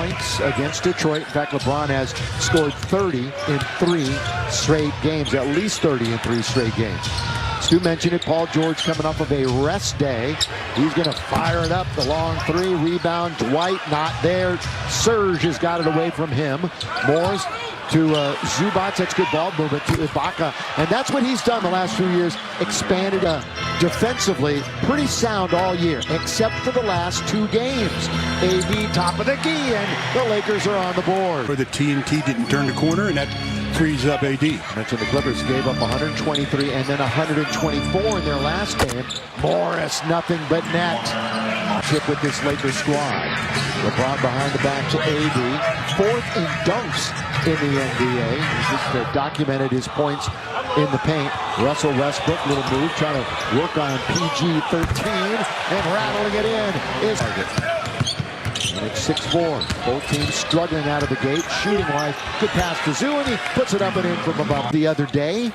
points against Detroit. In fact, LeBron has scored 30 in 3 straight games, at least 30 in 3 straight games. Stu mentioned it, Paul George coming off of a rest day. He's going to fire it up, the long 3, rebound, Dwight not there. Serge has got it away from him. Morris to Zubac, that's good ball movement to Ibaka, and that's what he's done the last few years, expanded defensively, pretty sound all year, except for the last 2 games. AD top of the key, and the Lakers are on the board. The TNT didn't turn the corner, and that frees up AD. I mentioned the Clippers gave up 123 and then 124 in their last game. Morris, nothing but net. Chip with this Lakers squad. LeBron behind the back to AD. 4th in dunks in the NBA. He just documented his points in the paint. Russell Westbrook, little move, trying to work on PG-13 and rattling it in is target. And it's 6-4. Both teams struggling out of the gate. Shooting-wise, good pass to Zoo, and he puts it up and in from above. The other day,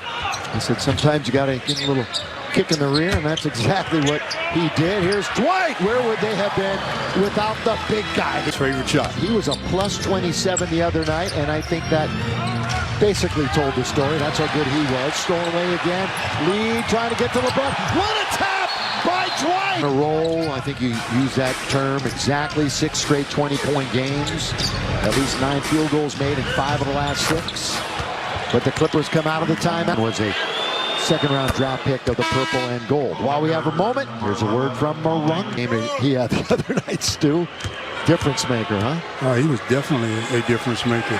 he said sometimes you got to give a little kick in the rear, and that's exactly what he did. Here's Dwight. Where would they have been without the big guy? His favorite shot. He was a plus 27 the other night, and I think that basically told the story. That's how good he was. Stolen away again. Lee trying to get to LeBron. What a tap by Dwight! A roll, I think you use that term exactly. 6 straight 20-point games. At least 9 field goals made in 5 of the last 6. But the Clippers come out of the timeout. It was a second-round draft pick of the purple and gold. While we have a moment, here's a word from Marung. He had the other night, Stu. Difference maker, huh? Oh, he was definitely a difference maker.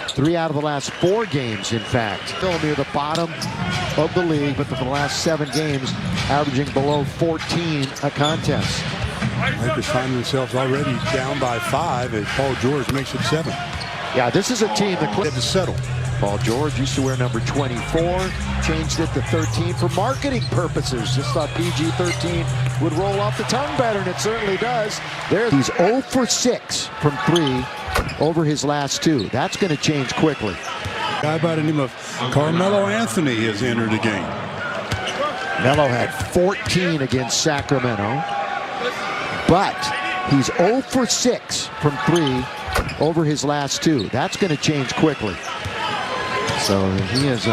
3 out of the last 4 games, in fact. Still near the bottom of the league, but for the last 7 games, averaging below 14 a contest. Lakers find themselves already down by 5 as Paul George makes it 7. Yeah, this is a team that Had to settle. Paul George used to wear number 24, changed it to 13 for marketing purposes. Just thought PG-13 would roll off the tongue better, and it certainly does. He's 0 for 6 from 3 over his last 2. That's going to change quickly. A guy by the name of Carmelo Anthony has entered the game. Melo had 14 against Sacramento, but he's 0 for 6 from 3 over his last 2. That's going to change quickly. So he has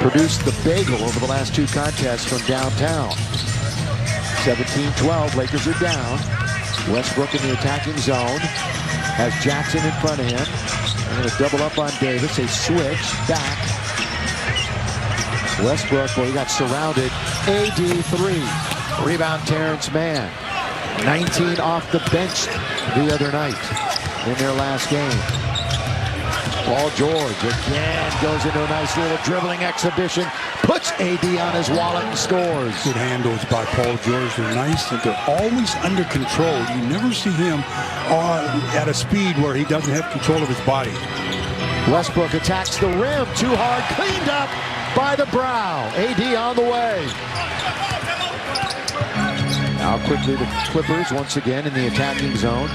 produced the bagel over the last 2 contests from downtown. 17-12, Lakers are down. Westbrook in the attacking zone. Has Jackson in front of him. They're going to double up on Davis. They switch back. Westbrook, well, he got surrounded. AD 3. Rebound Terrence Mann. 19 off the bench the other night in their last game. Paul George again goes into a nice little dribbling exhibition, puts AD on his wallet and scores. Good handles by Paul George. They're nice and they're always under control. You never see him at a speed where he doesn't have control of his body. Westbrook attacks the rim too hard, cleaned up by the brow. AD on the way. Now quickly the Clippers once again in the attacking zone.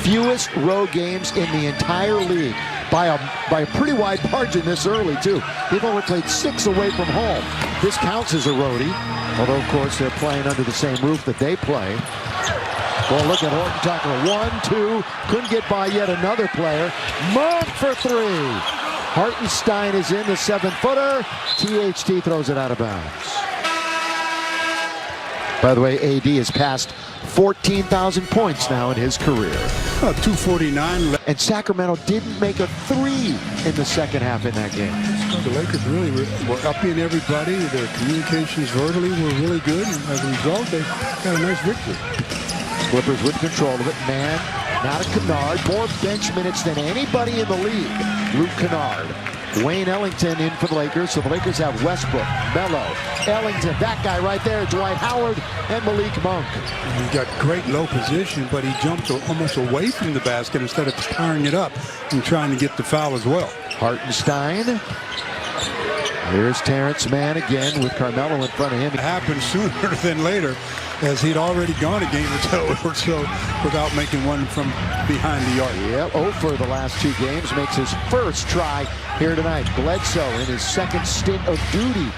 Fewest road games in the entire league. By a pretty wide margin this early, too. They've only played 6 away from home. This counts as a roadie, although, of course, they're playing under the same roof that they play. Well, look at Horton Tucker. 1-2. Couldn't get by yet another player. Monk for 3. Hartenstein is in the 7-footer. THT throws it out of bounds. By the way, AD has passed 14,000 points now in his career. 249. And Sacramento didn't make a 3 in the second half in that game. The Lakers really were upping everybody. Their communications verbally were really good. And as a result, they got a nice victory. Clippers with control of it. Man, not a Kennard. More bench minutes than anybody in the league. Luke Kennard. Wayne Ellington in for the Lakers. So the Lakers have Westbrook, Melo, Ellington, that guy right there, Dwight Howard, and Malik Monk. He got great low position, but he jumped almost away from the basket instead of powering it up and trying to get the foul as well. Hartenstein. Here's Terrence Mann again with Carmelo in front of him. It happened sooner than later, as he'd already gone a game or so without making one from behind the arc. Yep, 0 for the last 2 games. Makes his first try here tonight. Bledsoe in his second stint of duty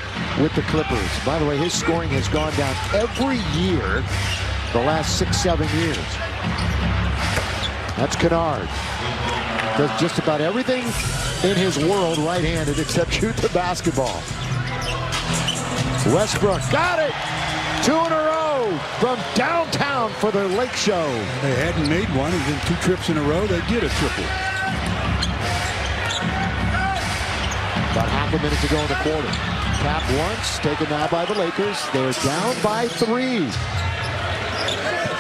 with the Clippers. By the way, his scoring has gone down every year the last 6-7 years. That's Kennard. Does just about everything in his world right-handed except shoot the basketball. Westbrook got it! 2 in a row from downtown for the Lake Show. They hadn't made one, and then 2 trips in a row, they get a triple. About half a minute to go in the quarter. Tap once, taken now by the Lakers. They're down by 3.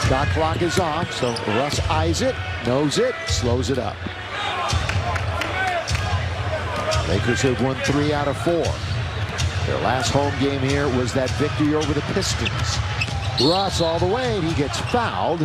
Shot clock is off, so Russ eyes it, knows it, slows it up. Lakers have won 3 out of 4. Their last home game here was that victory over the Pistons. Russ all the way, and he gets fouled.